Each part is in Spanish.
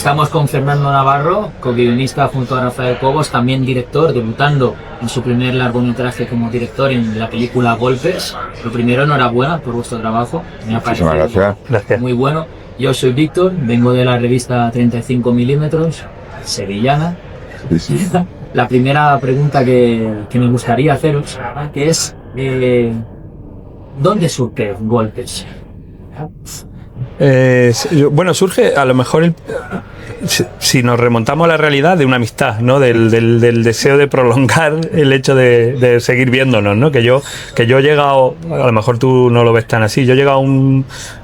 Estamos con Fernando Navarro, co-guionista junto a Rafael Cobos, también director, debutando en su primer largometraje como director en la película Golpes. Lo primero, enhorabuena por vuestro trabajo, me ha parecido Gracias. muy bueno. Yo soy Víctor, vengo de la revista 35 milímetros, sevillana. Sí. La primera pregunta que me gustaría haceros, que es, ¿dónde surge Golpes? Bueno, surge a lo mejor si nos remontamos a la realidad, de una amistad, ¿no? Del deseo de prolongar el hecho de seguir viéndonos, ¿no? Que yo he llegado, a lo mejor tú no lo ves tan así, yo he llegado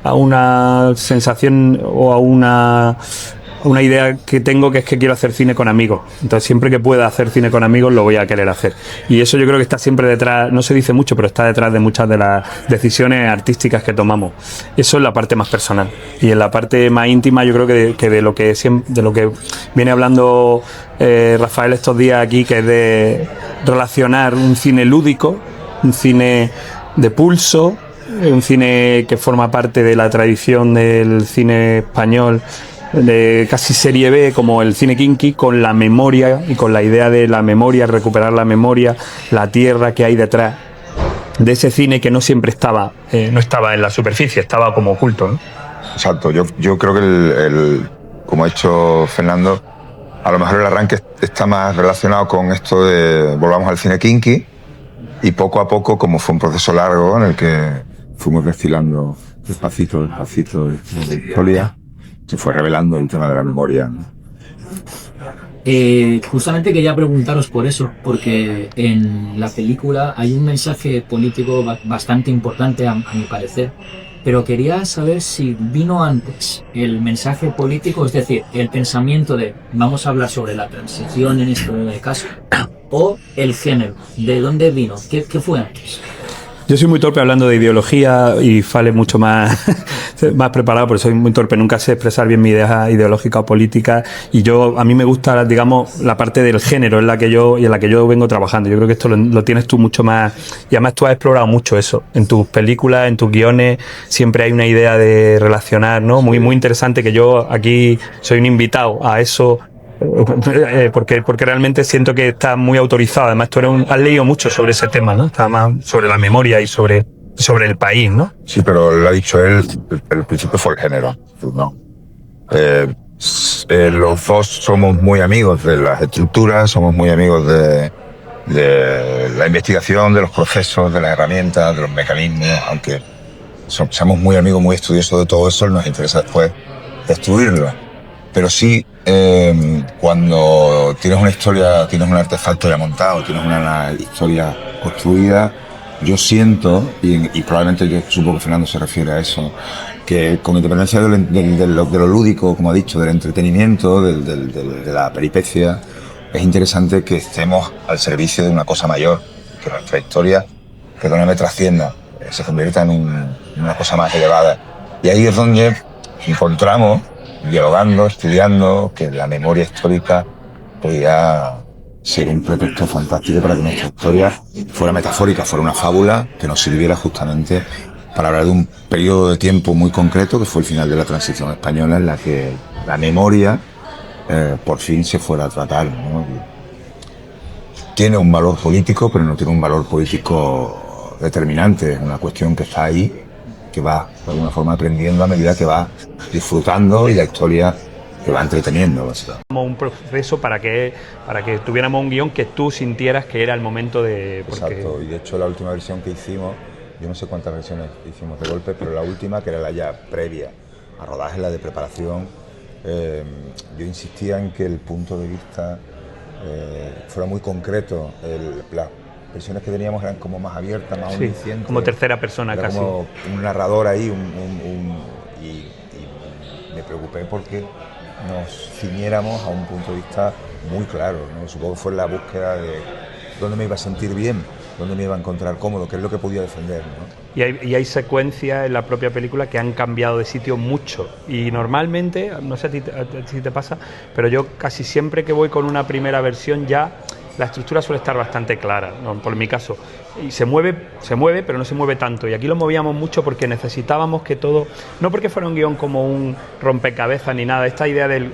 a una sensación o a una idea que tengo, que es que quiero hacer cine con amigos. Entonces siempre que pueda hacer cine con amigos lo voy a querer hacer, y eso yo creo que está siempre detrás, no se dice mucho, pero está detrás de muchas de las decisiones artísticas que tomamos. Eso es la parte más personal, y en la parte más íntima yo creo que de lo que viene hablando Rafael estos días aquí, que es de relacionar un cine lúdico, un cine de pulso, un cine que forma parte de la tradición del cine español de casi serie B, como el cine kinky, con la memoria y con la idea de la memoria, recuperar la memoria, la tierra que hay detrás de ese cine que no siempre estaba, no estaba en la superficie, estaba como oculto, ¿no? Exacto, yo creo que como ha hecho Fernando, a lo mejor el arranque está más relacionado con esto de volvamos al cine kinky, y poco a poco, como fue un proceso largo en el que fuimos destilando despacito de historia, se fue revelando el tema de la memoria, ¿no? Justamente quería preguntaros por eso, porque en la película hay un mensaje político bastante importante a mi parecer, pero quería saber si vino antes el mensaje político, es decir, el pensamiento de vamos a hablar sobre la transición en este caso, o el género, ¿de dónde vino? ¿Qué fue antes? Yo soy muy torpe hablando de ideología y Fale mucho más preparado, porque soy muy torpe, nunca sé expresar bien mi idea ideológica o política, y a mí me gusta, digamos, la parte del género en la que yo vengo trabajando. Yo creo que esto lo tienes tú mucho más, y además tú has explorado mucho eso en tus películas, en tus guiones, siempre hay una idea de relacionar, ¿no? Muy interesante, que yo aquí soy un invitado a eso. Porque realmente siento que está muy autorizado. Además, tú has leído mucho sobre ese tema, ¿no? Está más sobre la memoria y sobre el país, ¿no? Sí, pero lo ha dicho él, el principio fue el género, ¿no? Los dos somos muy amigos de las estructuras, somos muy amigos de la investigación, de los procesos, de las herramientas, de los mecanismos, aunque somos muy amigos, muy estudiosos de todo eso, nos interesa después destruirlo. Pero sí, cuando tienes una historia, tienes un artefacto ya montado, tienes una historia construida, yo siento, y probablemente yo supongo que Fernando se refiere a eso, que con independencia de lo lúdico, como ha dicho, del entretenimiento, de la peripecia, es interesante que estemos al servicio de una cosa mayor, que nuestra historia, que no me trascienda, se convierta en una cosa más elevada. Y ahí es donde encontramos, dialogando, estudiando, que la memoria histórica podía ser un pretexto fantástico para que nuestra historia fuera metafórica, fuera una fábula que nos sirviera justamente para hablar de un periodo de tiempo muy concreto, que fue el final de la transición española, en la que la memoria por fin se fuera a tratar, ¿no? Tiene un valor político, pero no tiene un valor político determinante, es una cuestión que está ahí, que va de alguna forma aprendiendo a medida que va disfrutando, y la historia que va entreteniendo, básicamente. Como un proceso para que tuviéramos un guión que tú sintieras que era el momento de... Exacto, y de hecho la última versión que hicimos, yo no sé cuántas versiones hicimos de golpe, pero la última, que era la ya previa a rodaje, la de preparación, yo insistía en que el punto de vista fuera muy concreto. Las versiones que teníamos eran como más abiertas, más omniscientes. Como tercera persona, era casi. Como un narrador ahí, y me preocupé porque nos ciñéramos a un punto de vista muy claro, ¿no? Supongo que fue la búsqueda de dónde me iba a sentir bien, dónde me iba a encontrar cómodo, qué es lo que podía defender, ¿no? Y hay secuencias en la propia película que han cambiado de sitio mucho, y normalmente, no sé a ti si te pasa, pero yo casi siempre que voy con una primera versión ya la estructura suele estar bastante clara, ¿no? Por mi caso. Y se mueve, pero no se mueve tanto. Y aquí lo movíamos mucho porque necesitábamos que todo, no porque fuera un guión como un rompecabezas ni nada, esta idea del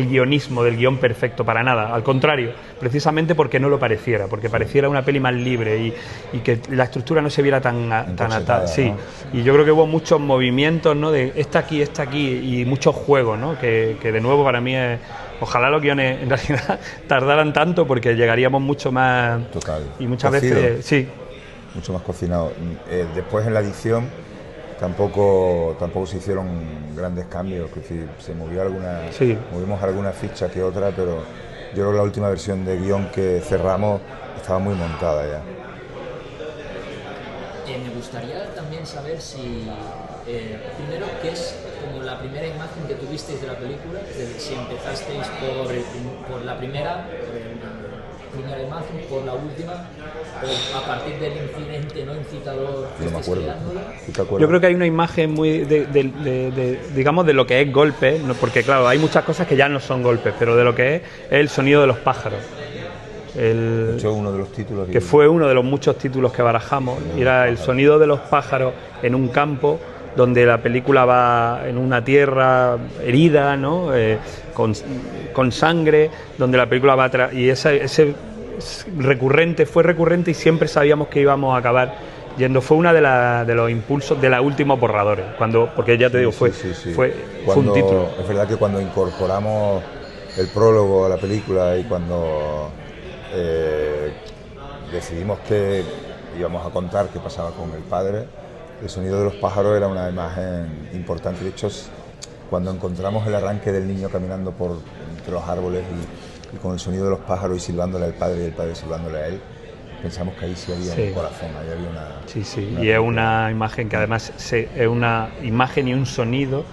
guionismo, del guión perfecto, para nada. Al contrario, precisamente porque no lo pareciera, porque pareciera una peli más libre y que la estructura no se viera tan atada. Sí. ¿No? Y yo creo que hubo muchos movimientos, ¿no? De esta aquí, y muchos juegos, ¿no? Que de nuevo para mí es... Ojalá los guiones en realidad tardaran tanto porque llegaríamos mucho más... Total. Y muchas Cocido. veces... Sí. Mucho más cocinado. Después en la edición tampoco se hicieron grandes cambios, es decir, se movió movimos alguna ficha que otra, pero yo creo que la última versión de guión que cerramos estaba muy montada ya. Me gustaría también saber si, primero, ¿qué es como la primera imagen que tuvisteis de la película? Es decir, si empezasteis por la primera imagen, por la última, o a partir del incidente no incitador que No me estáis acuerdo. creándola. Yo creo que hay una imagen muy digamos, de lo que es golpe, ¿no? Porque claro, hay muchas cosas que ya no son golpes, pero de lo que es el sonido de los pájaros. De hecho, uno de los títulos que fue uno de los muchos títulos que barajamos, y era el sonido de los pájaros en un campo donde la película va en una tierra herida, ¿no? Con sangre, donde la película va y ese fue recurrente y siempre sabíamos que íbamos a acabar yendo. Fue una de los impulsos de los últimos borradores, porque ya te digo, fue un título. Es verdad que cuando incorporamos el prólogo a la película y cuando decidimos que íbamos a contar qué pasaba con el padre, el sonido de los pájaros era una imagen importante. De hecho, cuando encontramos el arranque del niño caminando por entre los árboles y con el sonido de los pájaros y silbándole al padre y el padre silbándole a él, pensamos que ahí sí había un corazón, ahí había una... Y es una imagen que además es una imagen y un sonido,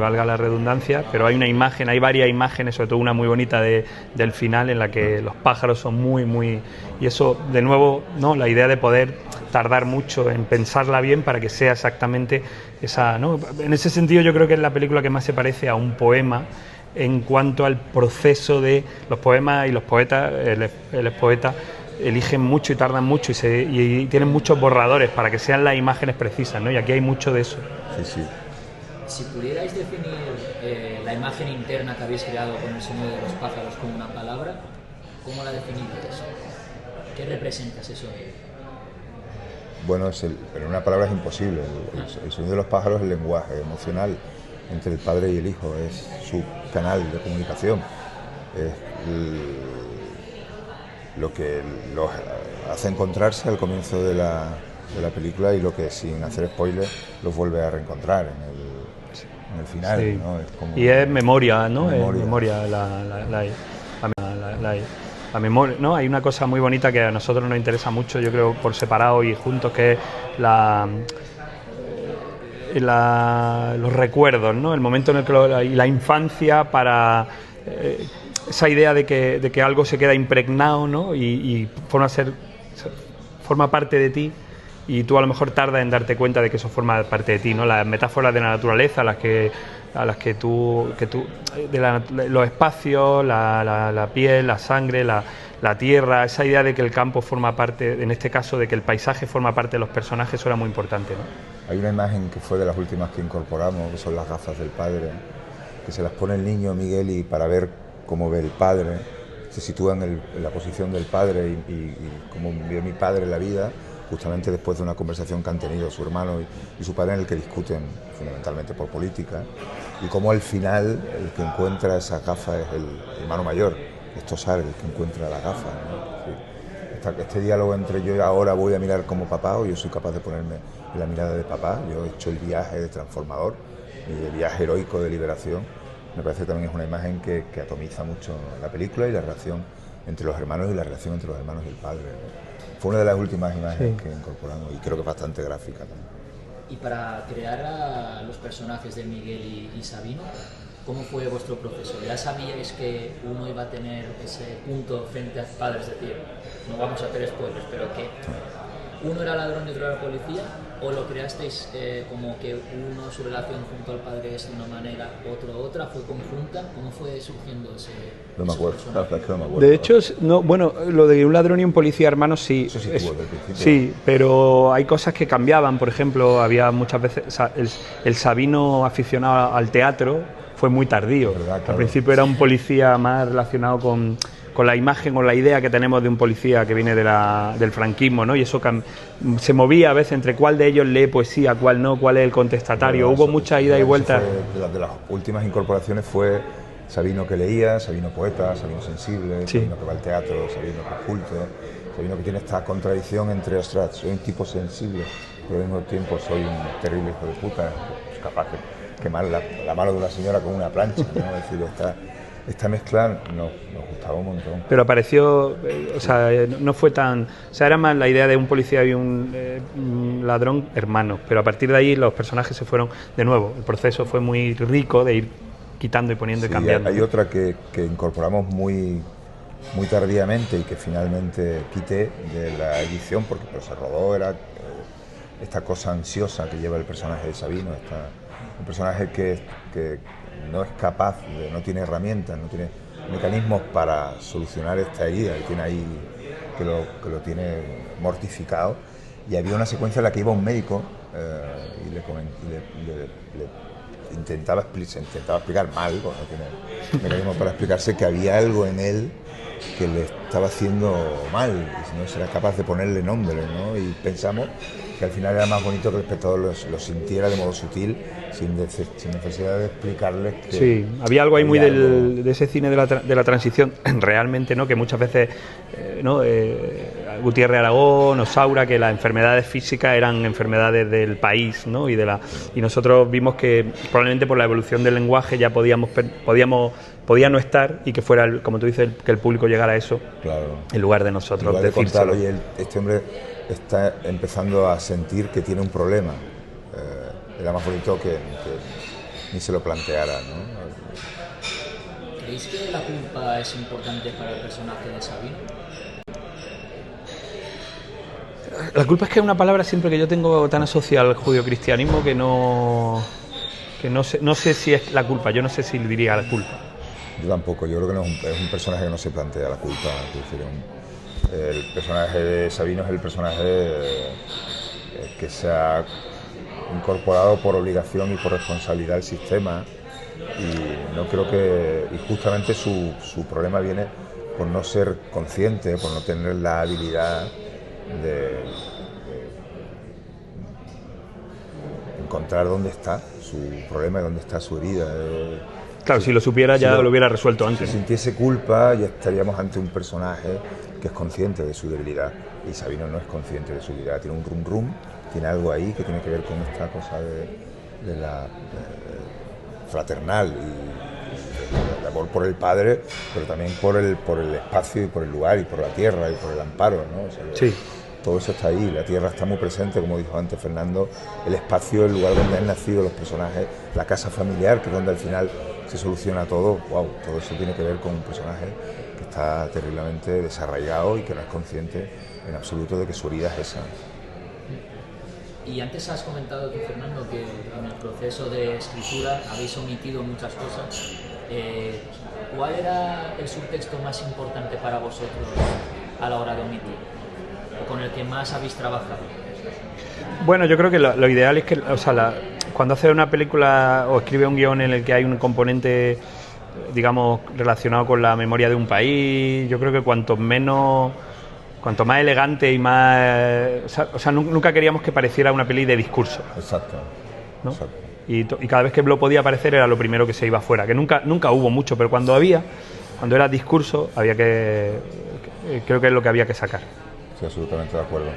valga la redundancia, pero hay varias imágenes, sobre todo una muy bonita del final en la que los pájaros son muy... Y eso, de nuevo, ¿no? La idea de poder tardar mucho en pensarla bien para que sea exactamente esa, ¿no? En ese sentido yo creo que es la película que más se parece a un poema en cuanto al proceso de los poemas y los poetas, el poeta eligen mucho y tardan mucho y tienen muchos borradores para que sean las imágenes precisas, ¿no? Y aquí hay mucho de eso. Sí. Si pudierais definir la imagen interna que habéis creado con el sonido de los pájaros como una palabra, ¿cómo la definiríais? ¿Qué representa ese sonido? Bueno, pero una palabra es imposible. El sonido de los pájaros es el lenguaje emocional entre el padre y el hijo, es su canal de comunicación. Es lo que los hace encontrarse al comienzo de la película y lo que, sin hacer spoiler, los vuelve a reencontrar en el final. Sí. ¿no? Es como y es memoria, ¿no? Memoria. La memoria, ¿no? Hay una cosa muy bonita que a nosotros nos interesa mucho, yo creo, por separado y juntos, que es los recuerdos, ¿no? El momento en el que y la infancia para esa idea de que algo se queda impregnado, ¿no? Y forma parte de ti, y tú a lo mejor tardas en darte cuenta de que eso forma parte de ti, ¿no? Las metáforas de la naturaleza, a las que tú los espacios, la piel, la sangre, la tierra, esa idea de que el campo forma parte, en este caso de que el paisaje forma parte de los personajes, eso era muy importante, ¿no? Hay una imagen que fue de las últimas que incorporamos, que son las gafas del padre, que se las pone el niño Miguel, y para ver cómo ve el padre, se sitúa en la posición del padre y cómo vio mi padre la vida, justamente después de una conversación que han tenido su hermano y su padre, en el que discuten fundamentalmente por política, y cómo al final el que encuentra esas gafas es el hermano mayor, es Tosar, el que encuentra la gafa, ¿no? Este diálogo entre yo ahora voy a mirar como papá, o yo soy capaz de ponerme en la mirada de papá, yo he hecho el viaje de transformador y el viaje heroico de liberación, me parece que también es una imagen que atomiza mucho la película y la relación entre los hermanos y la relación entre los hermanos y el padre, ¿no? Fue una de las últimas imágenes que incorporamos y creo que es bastante gráfica también. Y para crear a los personajes de Miguel y Sabino, ¿cómo fue vuestro proceso? ¿Ya sabíais que uno iba a tener ese punto frente al padre? Es decir, no vamos a hacer spoilers, pero que ¿Uno era ladrón y otro era policía? ¿O lo creasteis como que uno su relación junto al padre es de una manera, otro otra? ¿Fue conjunta? ¿Cómo fue surgiendo ese No me acuerdo, la verdad es que no me acuerdo. De hecho, no, bueno, lo de un ladrón y un policía hermano sí. Eso sí tuvo desde el principio. Sí, pero hay cosas que cambiaban. Por ejemplo, había muchas veces el Sabino aficionado al teatro fue muy tardío. Verdad, claro. Al principio era un policía más relacionado con la imagen o la idea que tenemos de un policía que viene del franquismo, ¿no? Y eso se movía a veces entre cuál de ellos lee poesía, cuál no, cuál es el contestatario. Hubo mucha ida y vuelta. De las últimas incorporaciones fue Sabino que leía, Sabino poeta, Sabino sensible, Sí. Sabino que va al teatro, Sabino que es culto, Sabino que tiene esta contradicción entre, ostras, soy un tipo sensible, pero al mismo tiempo soy un terrible hijo de puta, es capaz de quemar la mano de una señora con una plancha, ¿no? Es decir, esta mezcla nos gustaba un montón. Pero apareció, o sea, no fue tan... O sea, era más la idea de un policía y un ladrón hermanos, pero a partir de ahí los personajes se fueron de nuevo. El proceso fue muy rico de ir quitando y poniendo y cambiando. Hay otra que incorporamos muy tardíamente y que finalmente quité de la edición porque se rodó, era esta cosa ansiosa que lleva el personaje de Sabino, un personaje que no es capaz, no tiene herramientas, no tiene mecanismos para solucionar esta herida, tiene ahí que lo tiene mortificado. Y había una secuencia en la que iba un médico y le intentaba explicar mal, porque no tiene mecanismos para explicarse, que había algo en él que le estaba haciendo mal, y no era capaz de ponerle nombre, ¿no? Y pensamos que al final era más bonito que el espectador lo sintiera de modo sutil, sin necesidad de explicarles que... Sí, había algo ahí muy de ese cine de la transición, realmente, ¿no? Que muchas veces, Gutiérrez Aragón o Saura, que las enfermedades físicas eran enfermedades del país, ¿no? Y nosotros vimos que probablemente por la evolución del lenguaje ya podía no estar, y que fuera, como tú dices, que el público llegara a eso, claro, en lugar de nosotros. En lugar de contar, oye, este hombre está empezando a sentir que tiene un problema. Era más bonito que ni se lo planteara, ¿no? ¿Creéis que la culpa es importante para el personaje de Sabino? La culpa es que es una palabra siempre que yo tengo tan asociada al judio-cristianismo que no sé si es la culpa. Yo no sé si le diría la culpa. Yo tampoco, yo creo que no es un personaje que no se plantea la culpa. Es decir, el personaje de Sabino es el personaje que se ha incorporado por obligación y por responsabilidad al sistema, y no creo que, y justamente su problema viene por no ser consciente, por no tener la habilidad de encontrar dónde está su problema y dónde está su herida. Claro, si lo supiera ya lo hubiera resuelto antes. Si sintiese culpa, ya estaríamos ante un personaje que es consciente de su debilidad, y Sabino no es consciente de su debilidad, tiene un rum, tiene algo ahí que tiene que ver con esta cosa de la fraternal y el amor por el padre, pero también por el espacio y por el lugar y por la tierra y por el amparo, ¿no? O sea, sí. Todo eso está ahí, la tierra está muy presente, como dijo antes Fernando, el espacio, el lugar donde han nacido los personajes, la casa familiar, que es donde al final se soluciona todo. Wow, todo eso tiene que ver con un personaje que está terriblemente desarraigado y que no es consciente en absoluto de que su herida es esa. Y antes has comentado tú, Fernando, que en el proceso de escritura habéis omitido muchas cosas. ¿Cuál era el subtexto más importante para vosotros a la hora de omitir? ¿O con el que más habéis trabajado? Bueno, yo creo que lo ideal es que, o sea, cuando haces una película o escribes un guión en el que hay un componente, digamos, relacionado con la memoria de un país, yo creo que cuanto más elegante y más... O sea, nunca queríamos que pareciera una peli de discurso. Exacto. ¿No? Exacto. Y cada vez que lo podía aparecer era lo primero que se iba fuera, que nunca hubo mucho, pero cuando era discurso, había creo que es lo que había que sacar. Sí, absolutamente de acuerdo.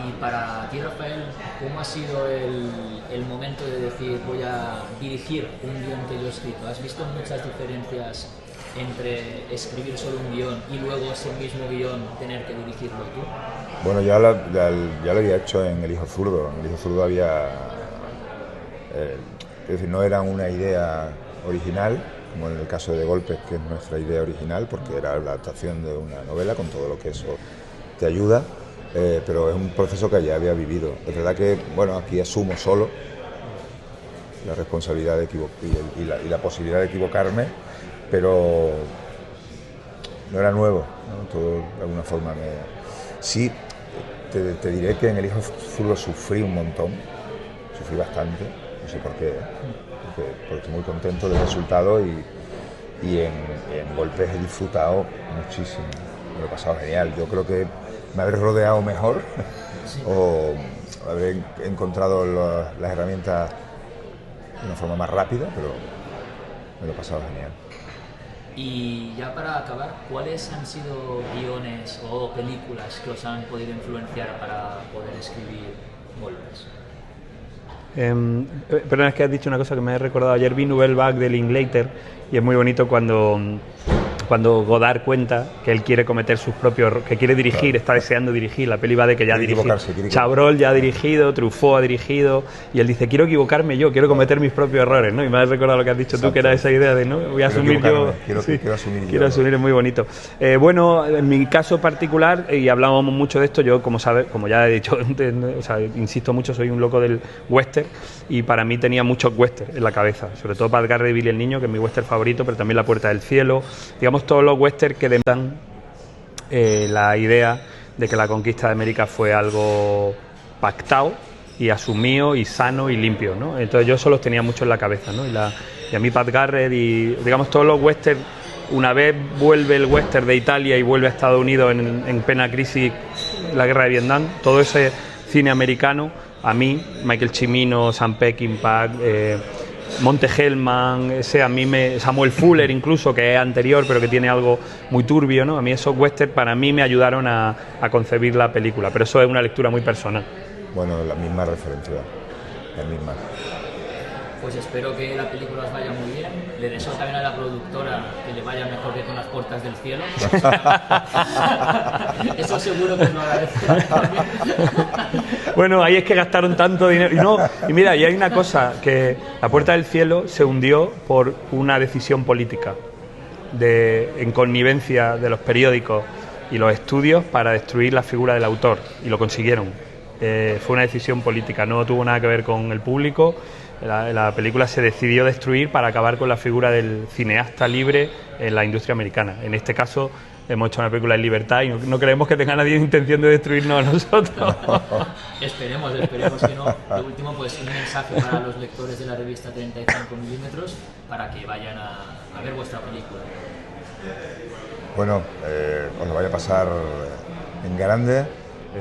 Y para ti, Rafael, ¿cómo ha sido el momento de decir voy a dirigir un guión que yo he escrito? ¿Has visto muchas diferencias entre escribir solo un guión y luego ese mismo guión tener que dirigirlo tú? Bueno, ya lo había hecho en El hijo zurdo. En El hijo zurdo había... es decir, no era una idea original, como en el caso de Golpes, que es nuestra idea original, porque era la adaptación de una novela con todo lo que eso te ayuda. pero es un proceso que ya había vivido. Es verdad que, bueno, aquí asumo solo la responsabilidad de y la posibilidad de equivocarme, pero no era nuevo, ¿no? Todo de alguna forma Sí, te diré que en El hijo zurdo sufrí un montón, sufrí bastante, no sé por qué, porque estoy muy contento del resultado y en Golpes he disfrutado muchísimo, me lo he pasado genial. Yo creo que me habré rodeado mejor o habré encontrado las herramientas de una forma más rápida, pero me lo he pasado genial. Y ya para acabar, ¿cuáles han sido guiones o películas que os han podido influenciar para poder escribir Golpes? Perdón, es que has dicho una cosa que me he recordado. Ayer vi Nouvelle Vague de Linklater y es muy bonito cuando Godard cuenta que él quiere cometer sus propios errores, que quiere dirigir, claro. Está deseando dirigir. La peli va de que ya ha dirigido. Chabrol ya ha dirigido, Truffaut ha dirigido, y él dice, quiero equivocarme yo, quiero cometer mis propios errores, ¿no? Y me has recordado lo que has dicho tú, que era esa idea de, ¿no? Voy a asumir yo. Quiero asumir, es muy bonito. Bueno, en mi caso particular, y hablábamos mucho de esto, yo, como sabes, como ya he dicho, o sea, insisto mucho, soy un loco del western, y para mí tenía muchos western en la cabeza, sobre todo Pat Garrett y Billy el Niño, que es mi western favorito, pero también La Puerta del Cielo, digamos, todos los westerns que dan la idea de que la conquista de América fue algo pactado y asumido y sano y limpio, ¿no? Entonces yo eso los tenía mucho en la cabeza, ¿no? Y a mí Pat Garrett y, digamos, todos los westerns, una vez vuelve el western de Italia y vuelve a Estados Unidos en plena crisis, la guerra de Vietnam, todo ese cine americano, a mí, Michael Cimino, Sam Peckinpah, Monte Hellman, Samuel Fuller incluso, que es anterior pero que tiene algo muy turbio, ¿no? A mí esos westerns para mí me ayudaron a concebir la película, pero eso es una lectura muy personal. Bueno, la misma referencia, la misma. Pues espero que la película os vaya muy bien. Le deseo también a la productora que le vaya mejor que con Las Puertas del Cielo. Eso seguro que os lo agradecerá también. Bueno, ahí es que gastaron tanto dinero. Y mira, y hay una cosa, que La Puerta del Cielo se hundió por una decisión política, en connivencia de los periódicos y los estudios para destruir la figura del autor, y lo consiguieron. Fue una decisión política, no tuvo nada que ver con el público. La película se decidió destruir para acabar con la figura del cineasta libre en la industria americana. En este caso hemos hecho una película en libertad y no creemos que tenga nadie intención de destruirnos a nosotros. Esperemos que no. De último, pues un mensaje para los lectores de la revista 35 milímetros para que vayan a ver vuestra película. Bueno, os lo vaya a pasar en grande.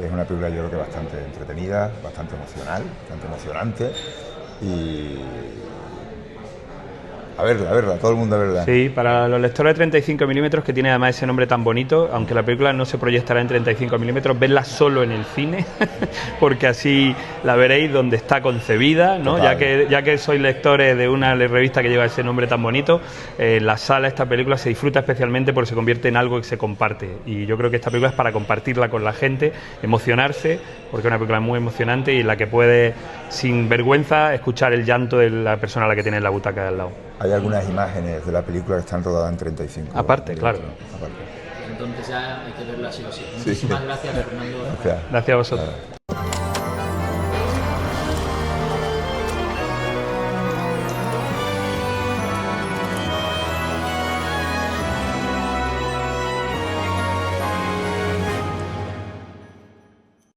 Es una película, yo creo que bastante entretenida, bastante emocional, bastante emocionante. Y a verla, todo el mundo a verla. Sí, para los lectores de 35 milímetros, que tiene además ese nombre tan bonito, aunque la película no se proyectará en 35 milímetros, verla solo en el cine, porque así la veréis donde está concebida, ¿no? Ya que sois lectores de una revista que lleva ese nombre tan bonito, en la sala esta película se disfruta especialmente porque se convierte en algo que se comparte, y yo creo que esta película es para compartirla con la gente, emocionarse, porque es una película muy emocionante y en la que puede, sin vergüenza, escuchar el llanto de la persona a la que tiene en la butaca de al lado. Hay algunas imágenes de la película que están rodadas en 35. Aparte, claro. Entonces ya hay que verla sí o sí. Muchísimas gracias, Fernando. Gracias a vosotros.